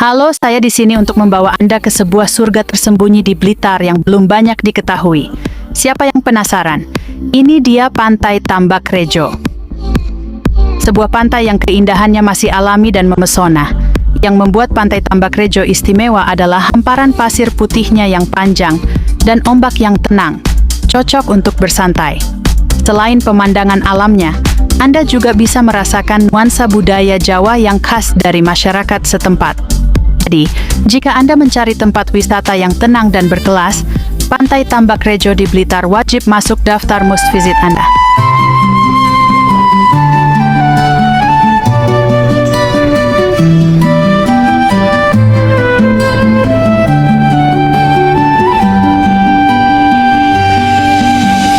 Halo, saya di sini untuk membawa Anda ke sebuah surga tersembunyi di Blitar yang belum banyak diketahui. Siapa yang penasaran? Ini dia Pantai Tambak Rejo. Sebuah pantai yang keindahannya masih alami dan memesona. Yang membuat Pantai Tambak Rejo istimewa adalah hamparan pasir putihnya yang panjang dan ombak yang tenang, cocok untuk bersantai. Selain pemandangan alamnya, Anda juga bisa merasakan nuansa budaya Jawa yang khas dari masyarakat setempat. Jadi, jika Anda mencari tempat wisata yang tenang dan berkelas, Pantai Tambak Rejo di Blitar wajib masuk daftar must visit Anda.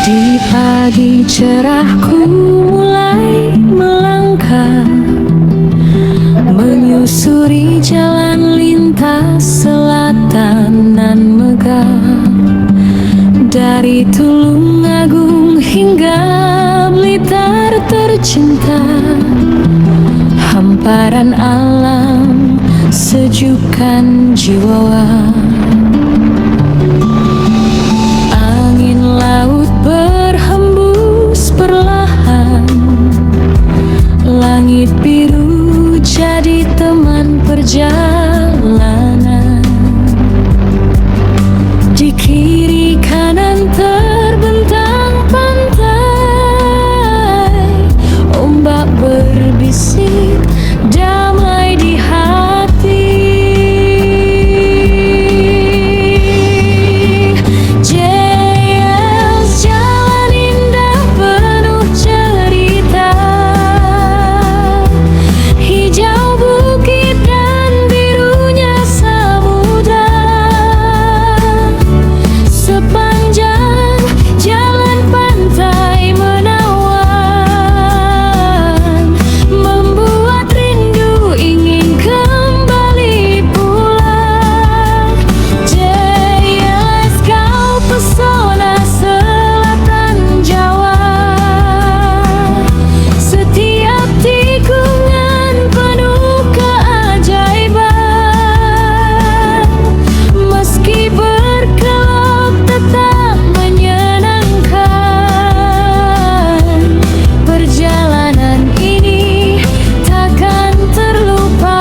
Di pagi cerahku mulai melangkah, menyusuri jalan lintas selatan nan megah. Dari Tulungagung hingga Blitar tercinta, hamparan alam sejukkan jiwa. Angin laut berhembus perlahan, langit biru jadi teman perjalanan. Di kiri kanan terbentang pantai, ombak berbisik damai di hati. JS jalan indah penuh cerita, hijau bukit dan birunya samudra. Sepanjang jalan pantai menawan, membuat rindu ingin kembali pulang. JS kau pesona selatan Jawa, setiap tikungan penuh keajaiban. Meski berkelok tetap menyenangkan, perjalanan ini takkan terlupakan.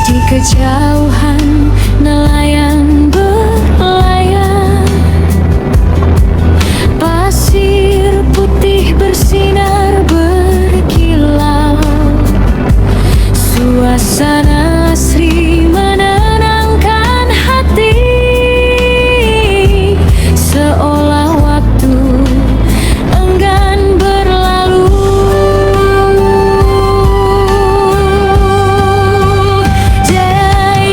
Di kejauhan nelayan berlayar, pasir putih bersinar berkilau. Suasana asri menenangkan hati, seolah waktu enggan berlalu. JS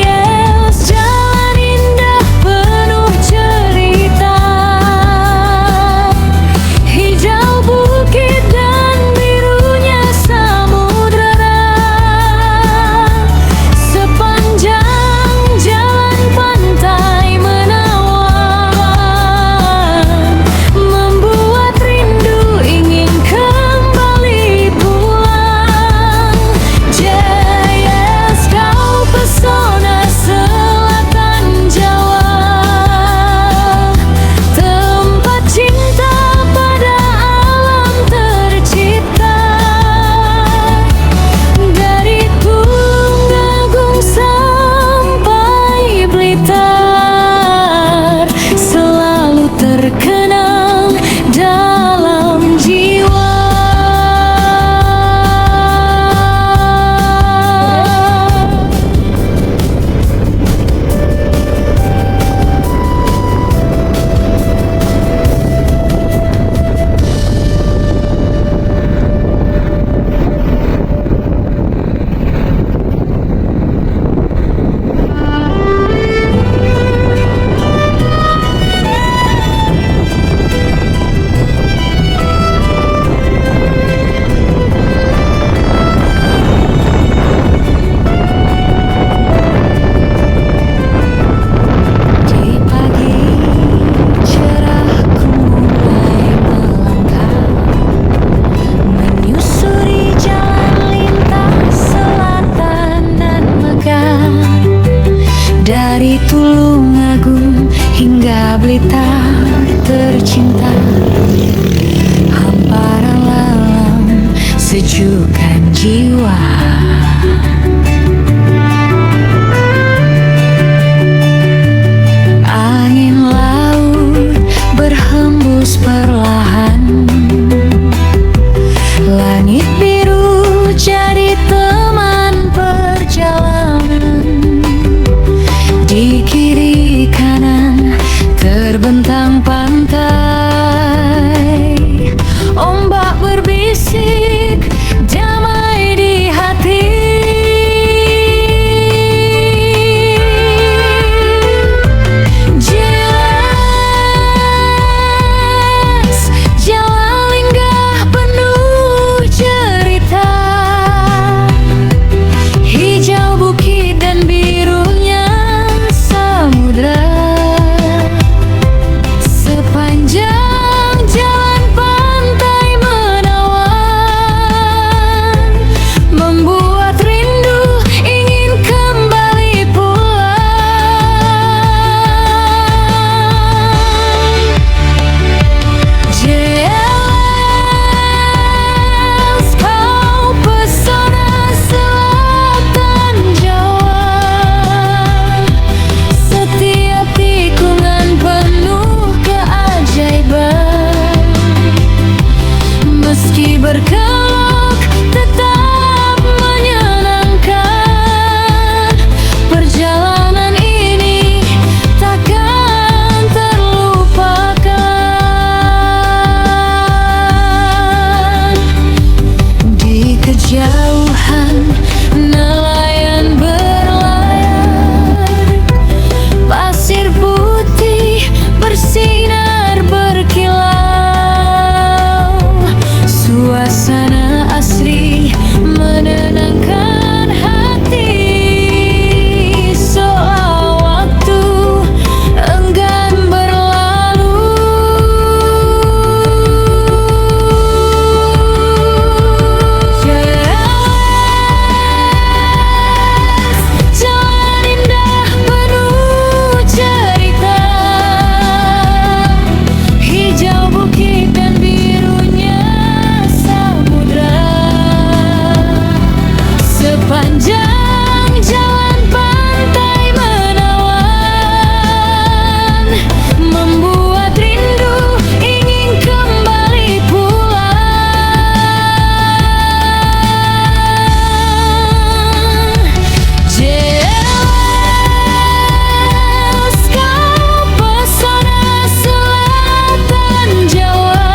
kesejukan jiwa. Angin laut berhembus perlahan, langit biru jadi teman perjalanan. Di kiri kanan terbentang pantai, ombak berbisik damai di hati. Jelas jalan linggah penuh cerita, hijau bukit dan birunya samudra. Sepanjang jalan pantai menawan, membuat rindu ingin kembali pulang. Jelas kau pesona selatan Jawa, setiap tikungan penuh keajaiban. Meski berkelok tetap menyenangkan, perjalanan ini takkan terlupakan. Di kejauhan nelayan berlayar, pasir putih bersinar berkilau. Suasana asri menenangkan hati, seolah waktu enggan berlalu. Jelas jalan indah penuh cerita, hijau bukit dan birunya samudra. Sepanjang jalan pantai menawan, membuat rindu ingin kembali pulang. Jelas kau pesona selatan Jawa,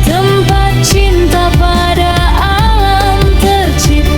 tempat cinta pada alam tercipta.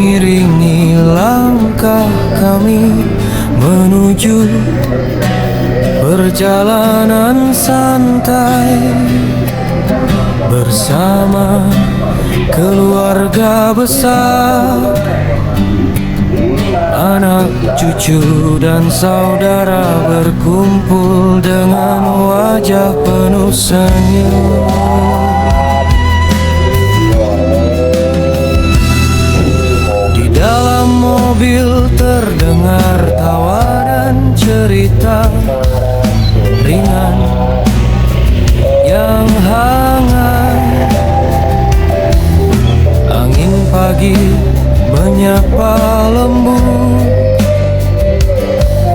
mengiringi langkah kami menuju perjalanan santai bersama keluarga besar, anak, cucu, dan saudara berkumpul dengan wajah penuh senyum. Di dalam mobil terdengar tawa dan cerita ringan yang hangat. Angin pagi menyapa lembut,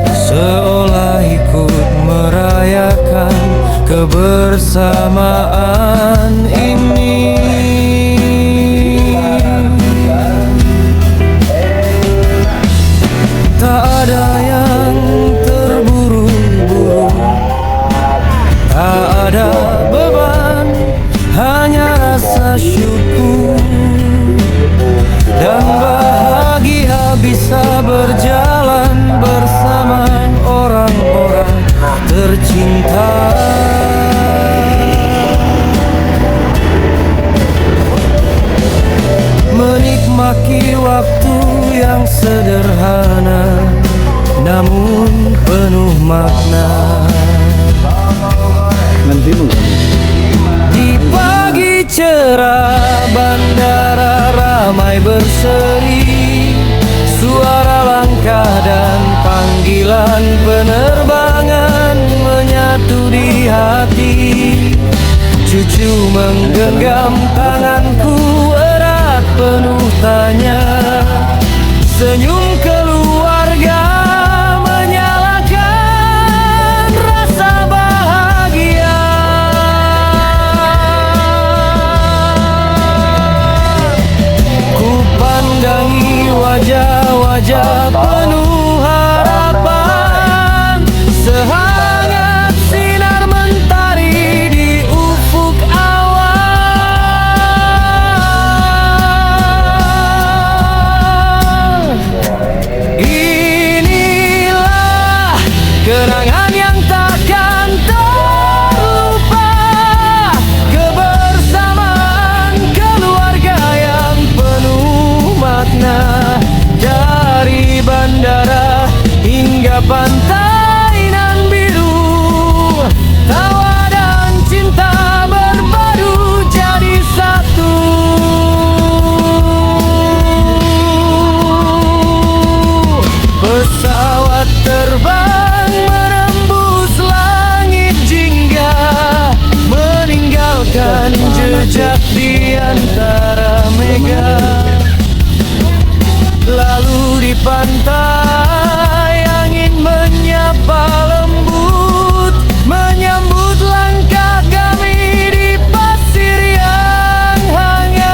seolah ikut merayakan kebersamaan ini. Tak ada yang terburu-buru, tak ada beban, hanya rasa syukur dan bahagia bisa berjalan bersama orang-orang tercinta. Menikmati waktu yang sederhana namun penuh makna. Di pagi cerah bandara ramai berseri, suara langkah dan panggilan penerbangan menyatu di hati. Cucu menggenggam tanganku erat penuh tanya, senyum keluarga menyalakan rasa bahagia. Ku pandangi wajah-wajah penuh harapan, sehangat sinar mentari di ufuk awan. Inilah kenangan yang takkan terlupa, kebersamaan keluarga yang penuh makna. Dari bandara hingga pantai nan biru, tawa dan cinta berpadu jadi satu. Pesawat terbang menembus langit jingga, meninggalkan jejak di antara mega. Lalu di pantai angin menyapa lembut, menyambut langkah kami di pasir yang hangat.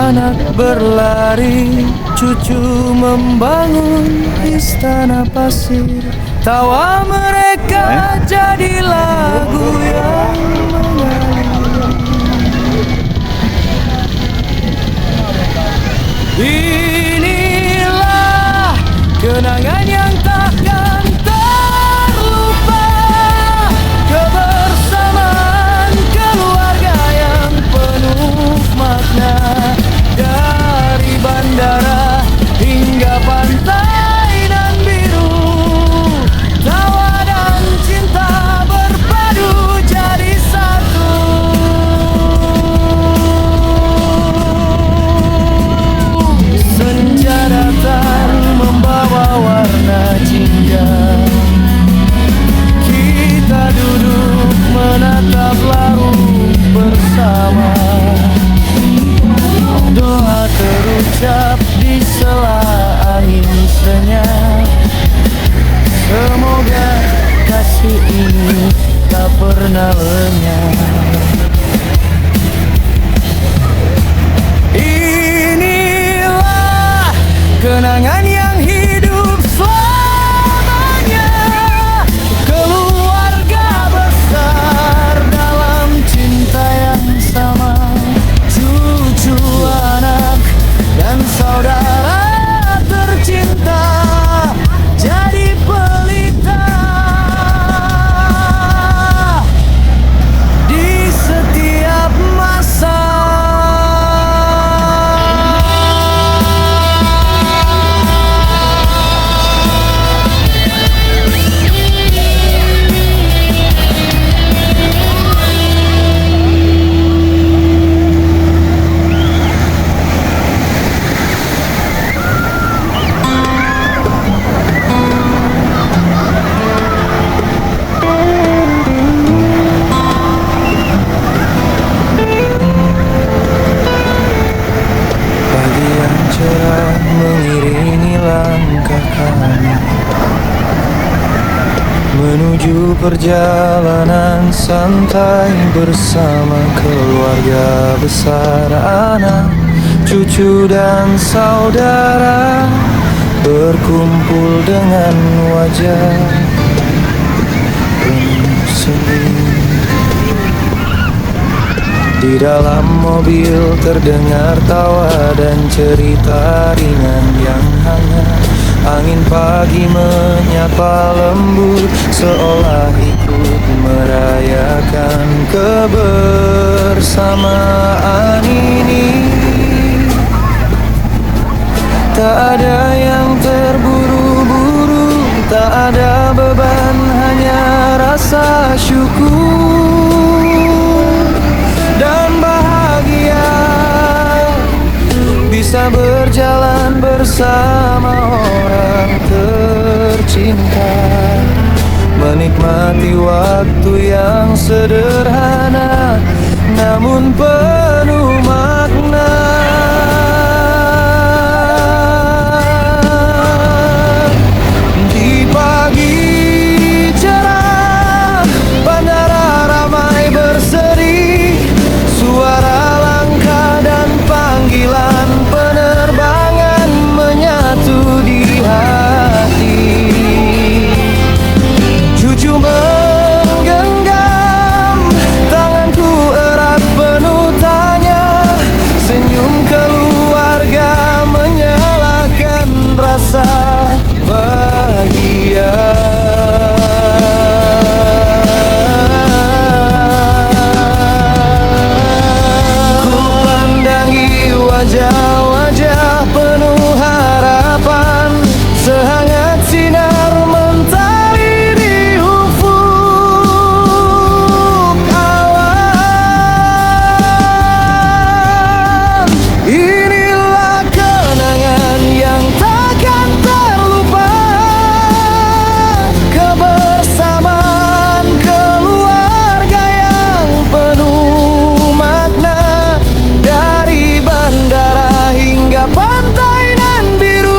Anak berlari, cucu membangun istana pasir, tawa mereka jadi lagu yang mengalir. Inilah kenangan yang takkan terlupa, kebersamaan keluarga yang penuh makna. Dari bandara hingga pantai nan biru, tawa dan cinta berpadu jadi satu. Senja datang membawa warna jingga, kita duduk menatap laut bersama. Doa terucap di sela angin senyap, semoga kasih ini tak pernah lenyap. Inilah kenangan yang hidup selamanya, keluarga besar dalam cinta yang sama. perjalanan santai bersama keluarga besar, anak, cucu dan saudara berkumpul dengan wajah penuh senyum. Di dalam mobil terdengar tawa dan cerita ringan yang hangat. Angin pagi menyapa lembut seolah ikut merayakan kebersamaan ini. Tak ada yang terburu-buru, tak ada beban, hanya rasa syukur dan bahagia bisa berjalan bersama orang tercinta, menikmati waktu yang sederhana namun penuh makna. Di pagi cerah, bandara ramai berseri, suara langkah dan panggilan penerbangan menyatu di hati. Cucu menggenggam tanganku erat penuh tanya, senyum keluarga menyalakan rasa bahagia. Ku pandangi wajah-wajah penuh harapan, sehangat sinar mentari di ufuk awan. Inilah kenangan yang takkan terlupa, kebersamaan keluarga yang penuh makna. Dari bandara hingga pantai nan biru,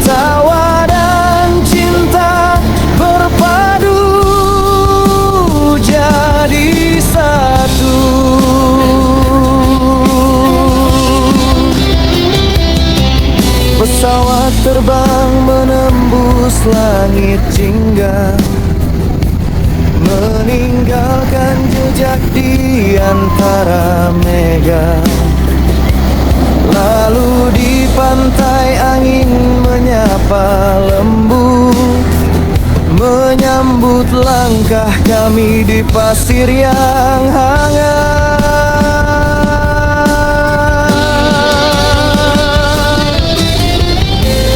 tawa dan cinta berpadu jadi satu. Pesawat terbang menembus langit jingga, meninggalkan jejak di antara mega. Lalu di pantai angin menyapa lembut, menyambut langkah kami di pasir yang hangat.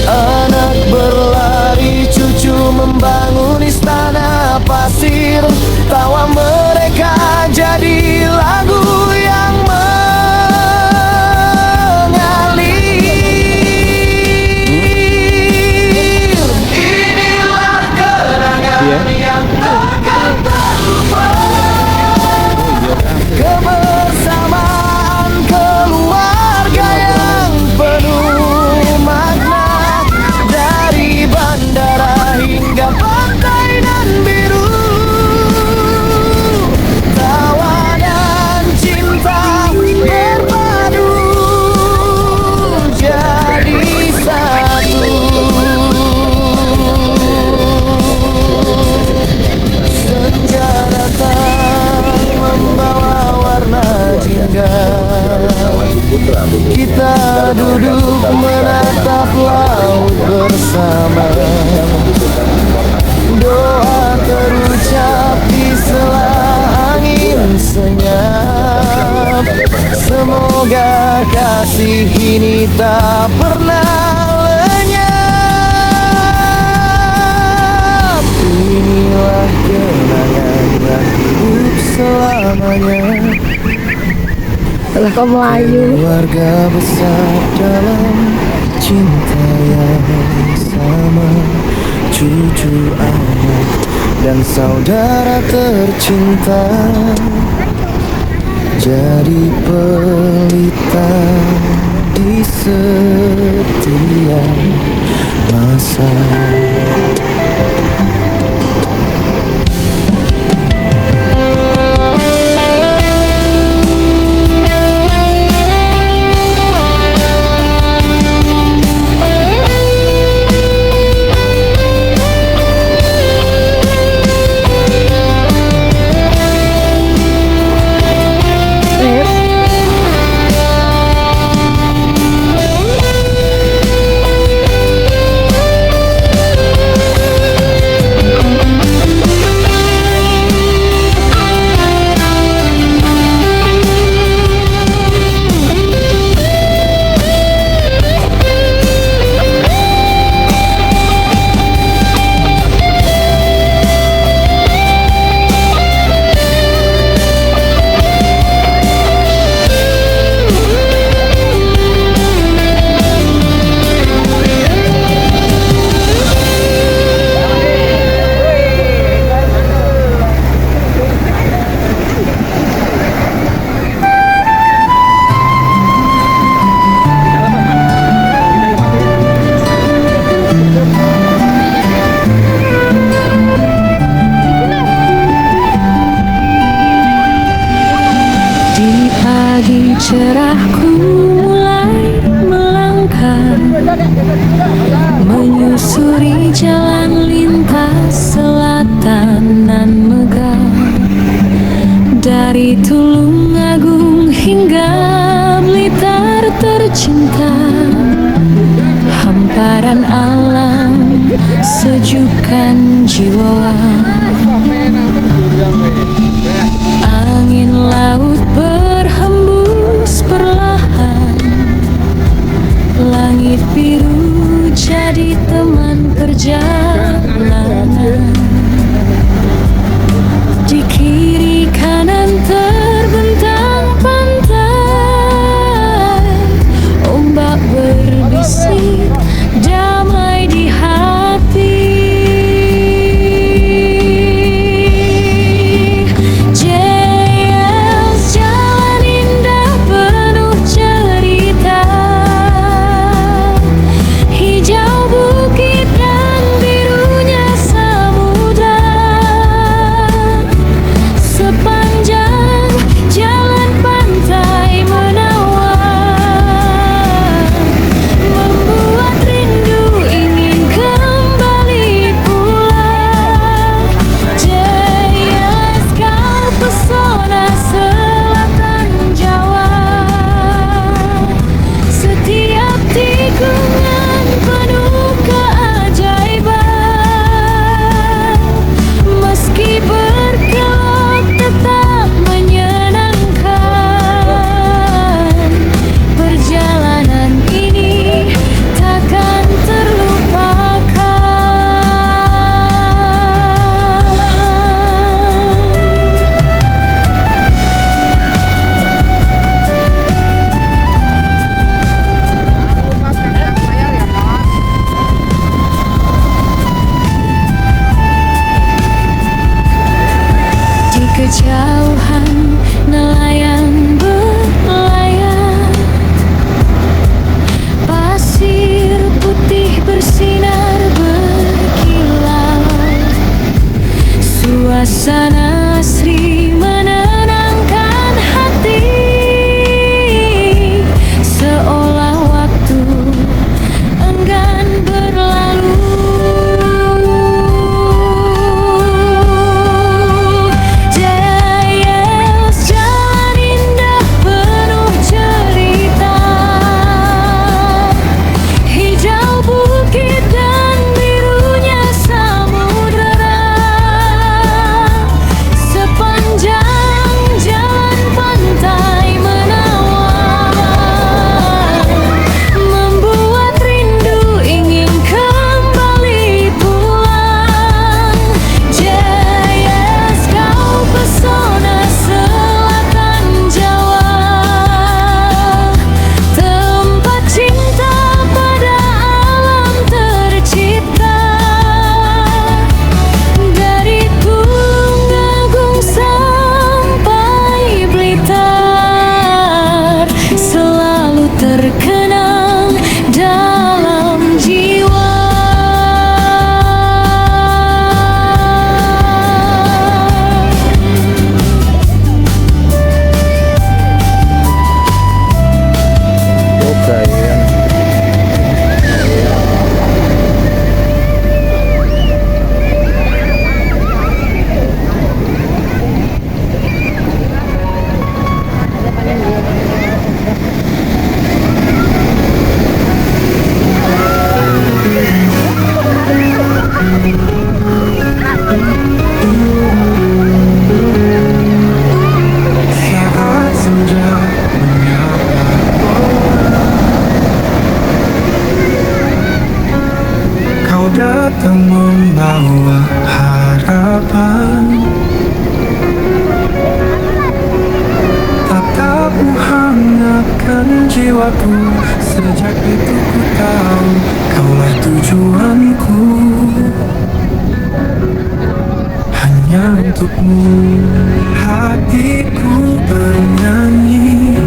Anak berlari, cucu membangun istana pasir, tawa mereka jadi lagu yang mengalir. Inilah kenangan yang takkan terlupa, kebersamaan keluarga yang penuh makna. Dari bandara hingga pantai nan biru, tawa dan cinta berpadu jadi satu. Senja datang membawa warna jingga, kita duduk menatap laut bersama. Doa terucap di sela angin senyap, semoga kasih ini tak pernah lenyap. Inilah kenangan yang hidup selamanya, Kok Melayu? keluarga besar dalam cinta yang sama, cucu, anak, dan saudara tercinta jadi pelita di setiap masa. menyusuri jalan lintas selatan nan megah, dari Tulungagung hingga Blitar tercinta. Hamparan alam sejukkan jiwa, angin laut berhembus perlahan, langit biru jadi teman perjalanan. Di kiri kanan terbentang pantai, ombak berbisik damai di hati. JS jalan indah penuh cerita, hijau bukit dan birunya samudra. Sepanjang jalan pantai menawan, membuat rindu ingin kembali pulang. JS kau pesona selatan Jawa, setiap tikungan penuh keajaiban, meski berkelok tetap menyenangkan. Perjalanan ini takkan terlupakan. Di kejauhan nelayan berlayar, pasir putih bersinar berkilau, suasana asri menenangkan hati, seolah waktu enggan berlalu. JS jalan indah penuh cerita, hijau bukit dan birunya samudera. Sepanjang jalan pantai menawan, membuat rindu ingin kembali pulang. JS kau pesona selatan Jawa, tempat cinta pada alam tercipta. Dari Tulungagung sampai Blitar, selalu terkenang dalam jiwa. Saat senja menyapa, kau datang membawa harapan. Tatapmu hangatkan jiwaku, sejak itu ku tahu kaulah tujuanku. Hanya untukmu hatiku bernyanyi,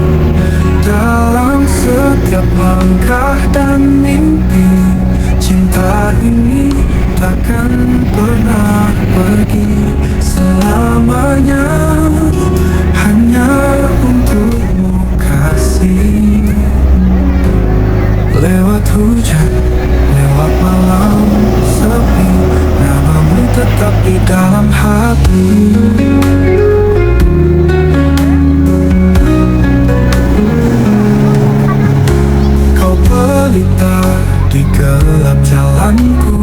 dalam setiap langkah dan mimpi. Cinta ini takkan pernah pergi selamanya, hanya untukmu kasih. Lewat hujan, lewat malam sepi, namamu tetap di dalam hati. Kau pelita di gelap jalanku,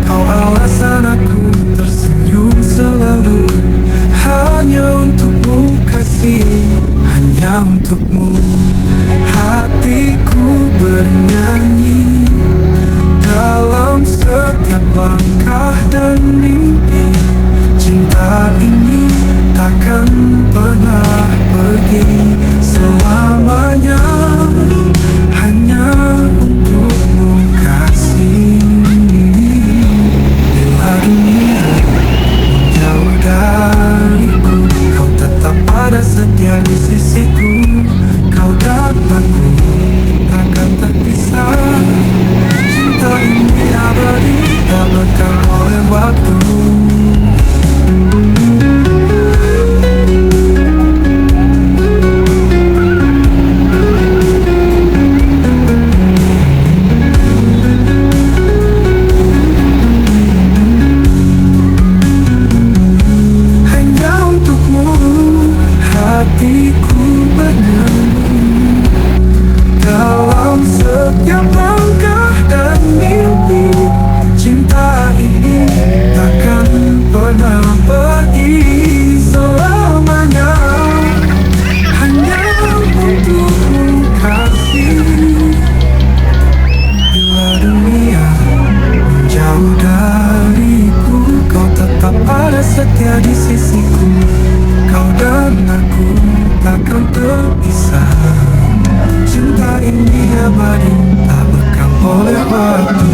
kau alasan aku tersenyum selalu. Hanya untukmu kasih, hanya untukmu hatiku bernyanyi. Dalam setiap langkah dan mimpi, cinta ini takkan pernah pergi selamanya. Hanya untukmu kasih. Bila dunia jauh dariku, kau tetap ada setia di sisiku. Kau dan aku takkan terpisah. Cinta ini abadi, tak lekang oleh waktu. Hanya untukmu hatiku bernyanyi. Dalam setiap langkah dan mimpi, cinta ini takkan pernah pergi selamanya. Hanya untukmu kasih. Bila dunia menjauh dariku, kau tetap ada setia di sisiku. Kau dan aku takkan terpisah. Cinta ini abadi, tak lekang oleh waktu.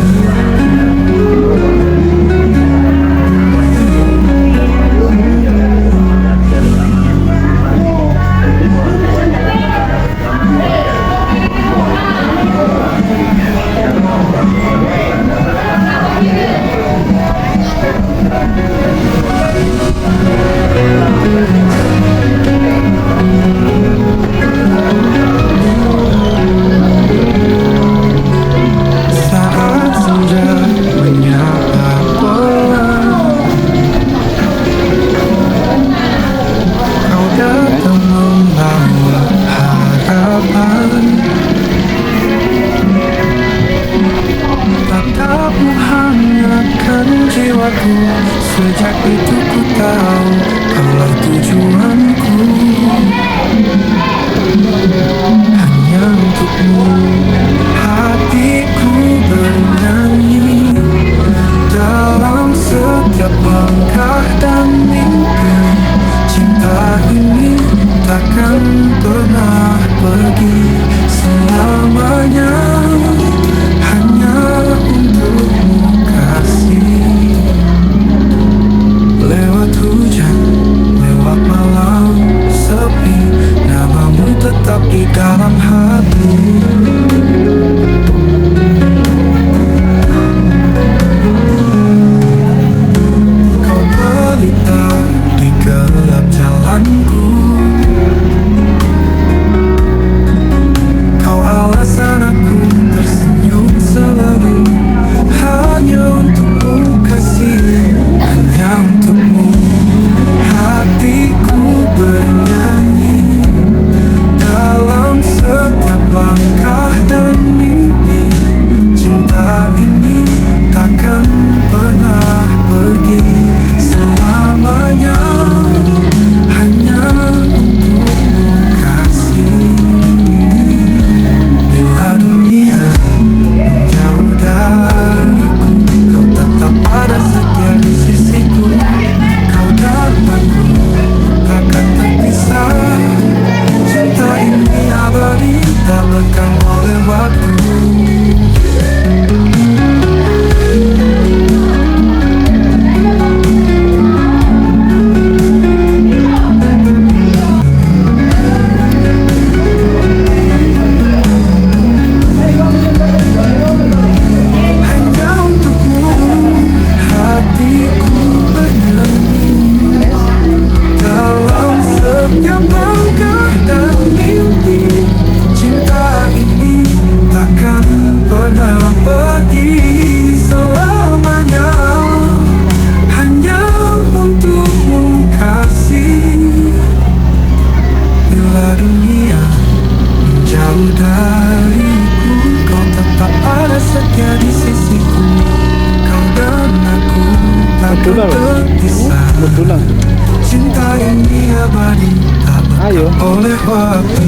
Saat senja menyapa pelan, kau datang membawa harapan. Tatapmu hangatkan jiwaku, sejak itu ku tahu kaulah tujuanku. Hanya untukmu hatiku bernyanyi. Dalam setiap langkah dan mimpi, cinta ini takkan pernah pergi selamanya. Hanya untukmu kasih. Lewat hujan, lewat malam sepi, namamu tetap di dalam hati. Kau pelita di gelap jalanku, kau alasan aku tersenyum selalu. Hanya untukmu kasih, hanya untukmu hatiku bernyanyi. Dalam setiap langkah jauh dariku, kau tetap ada setia di sisiku. Kau dan aku takkan terpisah. Betulan. Cinta ini abadi, tak Ayo. lekang oleh waktu.